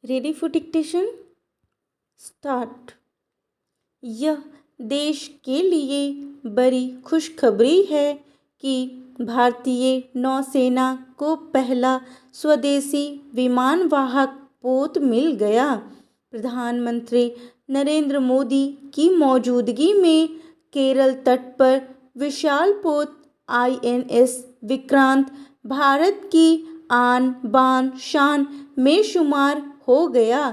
Ready for dictation? Start. यह देश के लिए बड़ी खुशखबरी है कि भारतीय नौसेना को पहला स्वदेशी विमान वाहक पोत मिल गया। प्रधानमंत्री नरेंद्र मोदी की मौजूदगी में केरल तट पर विशाल पोत INS विक्रांत भारत की आन बान शान में शुमार हो गया।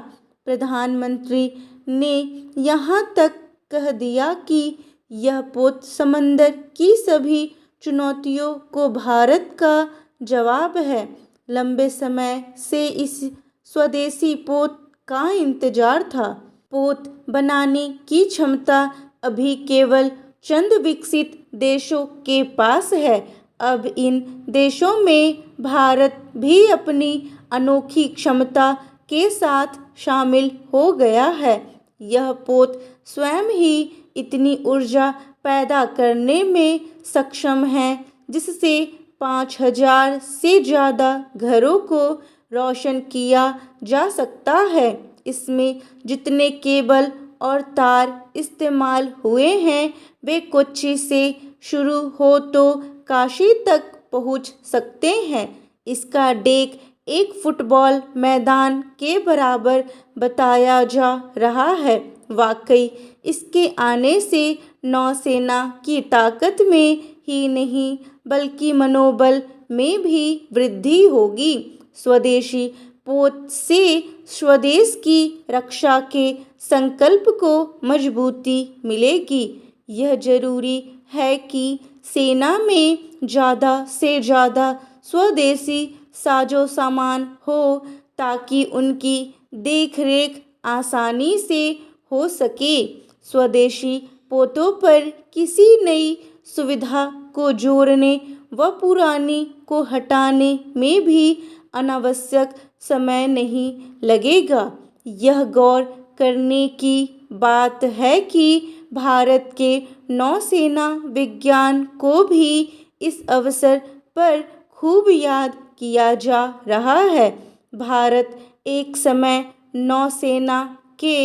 प्रधानमंत्री ने यहाँ तक कह दिया कि यह पोत समंदर की सभी चुनौतियों को भारत का जवाब है। लंबे समय से इस स्वदेशी पोत का इंतजार था। पोत बनाने की क्षमता अभी केवल चंद विकसित देशों के पास है। अब इन देशों में भारत भी अपनी अनोखी क्षमता के साथ शामिल हो गया है। यह पोत स्वयं ही इतनी ऊर्जा पैदा करने में सक्षम है जिससे 5000 से ज़्यादा घरों को रोशन किया जा सकता है। इसमें जितने केबल और तार इस्तेमाल हुए हैं वे कोच्चि से शुरू हो तो काशी तक पहुंच सकते हैं। इसका डेक एक फुटबॉल मैदान के बराबर बताया जा रहा है। वाकई इसके आने से नौसेना की ताकत में ही नहीं बल्कि मनोबल में भी वृद्धि होगी। स्वदेशी पोत से स्वदेश की रक्षा के संकल्प को मजबूती मिलेगी। यह जरूरी है कि सेना में ज़्यादा से ज़्यादा स्वदेशी साजो सामान हो ताकि उनकी देखरेख आसानी से हो सके। स्वदेशी पोतों पर किसी नई सुविधा को जोड़ने व पुरानी को हटाने में भी अनावश्यक समय नहीं लगेगा। यह गौर करने की बात है कि भारत के नौसेना विज्ञान को भी इस अवसर पर खूब याद किया जा रहा है। भारत एक समय नौसेना के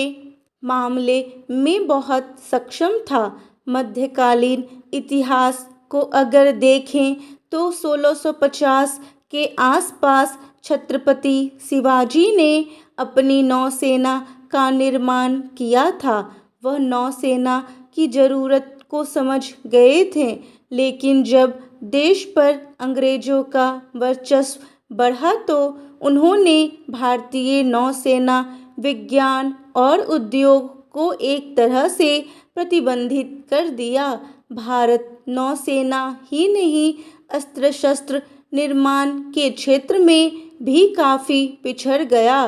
मामले में बहुत सक्षम था। मध्यकालीन इतिहास को अगर देखें तो 1650 के आसपास छत्रपति शिवाजी ने अपनी नौसेना का निर्माण किया था। वह नौसेना की ज़रूरत को समझ गए थे, लेकिन जब देश पर अंग्रेज़ों का वर्चस्व बढ़ा तो उन्होंने भारतीय नौसेना विज्ञान और उद्योग को एक तरह से प्रतिबंधित कर दिया। भारत नौसेना ही नहीं अस्त्र शस्त्र निर्माण के क्षेत्र में भी काफ़ी पिछड़ गया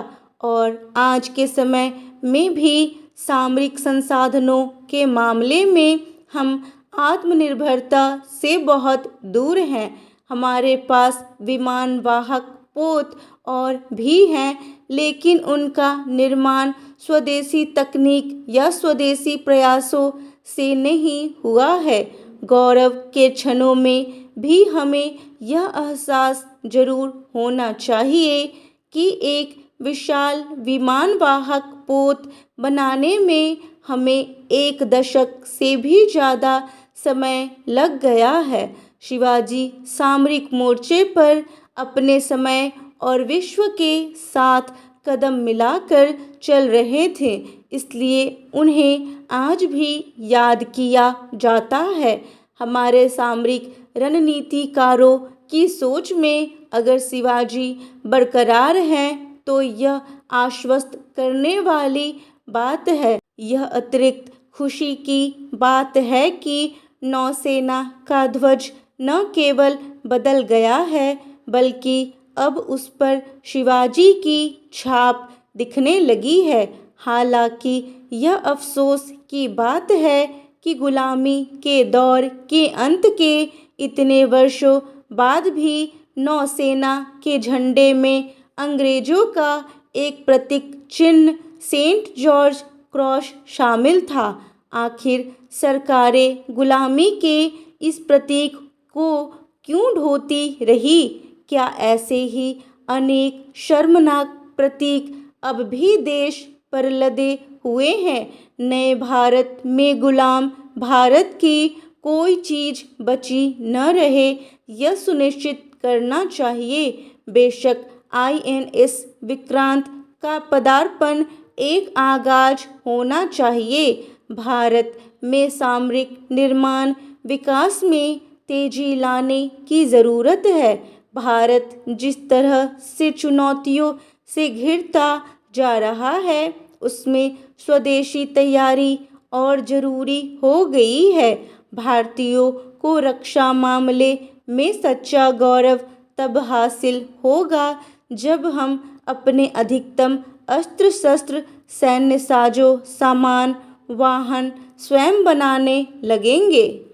और आज के समय में भी सामरिक संसाधनों के मामले में हम आत्मनिर्भरता से बहुत दूर हैं। हमारे पास विमान वाहक पोत और भी हैं, लेकिन उनका निर्माण स्वदेशी तकनीक या स्वदेशी प्रयासों से नहीं हुआ है। गौरव के क्षणों में भी हमें यह एहसास जरूर होना चाहिए कि एक विशाल विमान वाहक पोत बनाने में हमें 1 दशक से भी ज़्यादा समय लग गया है। शिवाजी सामरिक मोर्चे पर अपने समय और विश्व के साथ कदम मिलाकर चल रहे थे, इसलिए उन्हें आज भी याद किया जाता है। हमारे सामरिक रणनीतिकारों की सोच में अगर शिवाजी बरकरार हैं तो यह आश्वस्त करने वाली बात है। यह अतिरिक्त खुशी की बात है कि नौसेना का ध्वज न केवल बदल गया है बल्कि अब उस पर शिवाजी की छाप दिखने लगी है। हालांकि यह अफसोस की बात है कि गुलामी के दौर के अंत के इतने वर्षों बाद भी नौसेना के झंडे में अंग्रेजों का एक प्रतीक चिन्ह सेंट जॉर्ज क्रॉस शामिल था। आखिर सरकारें गुलामी के इस प्रतीक को क्यों ढोती रही? क्या ऐसे ही अनेक शर्मनाक प्रतीक अब भी देश पर लदे हुए हैं। नए भारत में गुलाम भारत की कोई चीज़ बची न रहे, यह सुनिश्चित करना चाहिए। बेशक INS विक्रांत का पदार्पण एक आगाज होना चाहिए। भारत में सामरिक निर्माण विकास में तेजी लाने की ज़रूरत है। भारत जिस तरह से चुनौतियों से घिरता जा रहा है, उसमें स्वदेशी तैयारी और ज़रूरी हो गई है। भारतीयों को रक्षा मामले में सच्चा गौरव तब हासिल होगा जब हम अपने अधिकतम अस्त्र शस्त्र, सैन्य साजो सामान, वाहन स्वयं बनाने लगेंगे।